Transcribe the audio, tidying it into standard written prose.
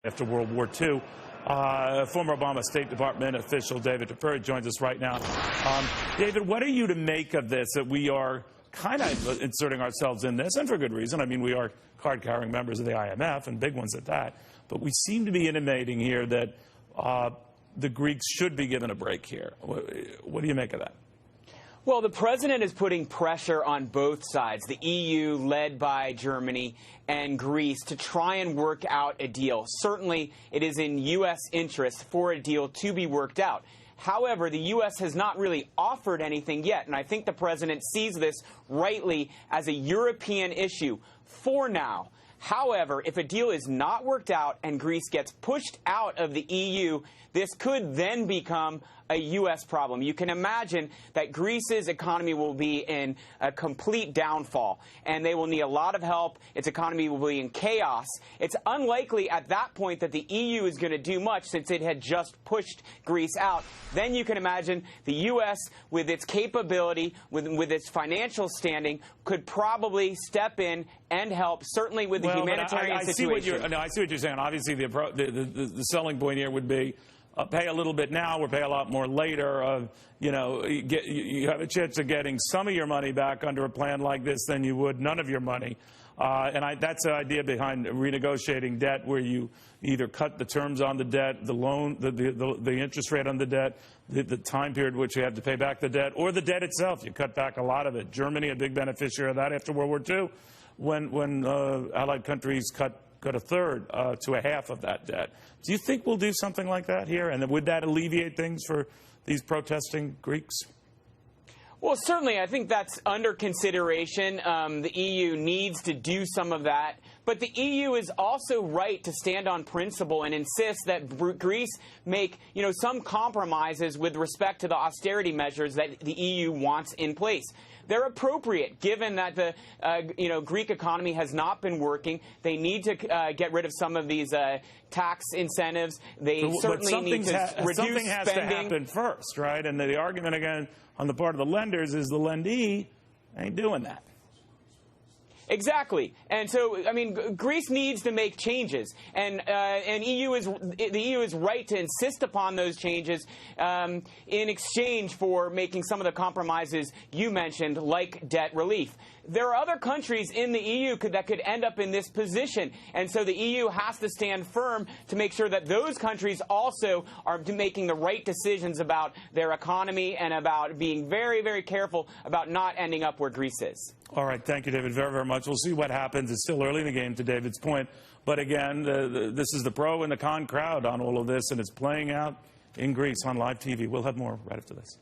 after World War II. Former Obama State Department official David Tafuri joins us right now. David, what are you to make of this, that we are kind of inserting ourselves in this, and for good reason? I mean, we are card-carrying members of the IMF, and big ones at that. But we seem to be intimating here that the Greeks should be given a break here. What do you make of that? Well, the president is putting pressure on both sides, the EU, led by Germany, and Greece, to try and work out a deal. Certainly, it is in U.S. interest for a deal to be worked out. However, the U.S. has not really offered anything yet, and I think the president sees this rightly as a European issue for now. However, if a deal is not worked out and Greece gets pushed out of the EU, this could then become a U.S. problem. You can imagine that Greece's economy will be in a complete downfall, and they will need a lot of help. Its economy will be in chaos. It's unlikely at that point that the EU is going to do much, since it had just pushed Greece out. Then you can imagine the U.S., with its capability, with its financial standing, could probably step in and help, certainly with the humanitarian situation. I see what you're saying. Obviously, the selling point here would be pay a little bit now or pay a lot more later. You have a chance of getting some of your money back under a plan like this than you would none of your money. That's the idea behind renegotiating debt, where you either cut the terms on the debt, the loan, the interest rate on the debt, the time period which you have to pay back the debt, or the debt itself. You cut back a lot of it. Germany, a big beneficiary of that after World War II, when Allied countries cut a third to a half of that debt. Do you think we'll do something like that here? And would that alleviate things for these protesting Greeks? Well, certainly, I think that's under consideration. The EU needs to do some of that. But the EU is also right to stand on principle and insist that Greece make, some compromises with respect to the austerity measures that the EU wants in place. They're appropriate, given that the Greek economy has not been working. They need to get rid of some of these tax incentives. They certainly need to reduce spending. Something has to happen first, right? And the argument, again, on the part of the lenders is the lendee ain't doing that. Exactly. And so, Greece needs to make changes, and the EU is right to insist upon those changes in exchange for making some of the compromises you mentioned, like debt relief. There are other countries in the EU that could end up in this position, and so the EU has to stand firm to make sure that those countries also are making the right decisions about their economy and about being very, very careful about not ending up where Greece is. All right. Thank you, David, very, very much. We'll see what happens. It's still early in the game, to David's point. But again, this is the pro and the con crowd on all of this, and it's playing out in Greece on live TV. We'll have more right after this.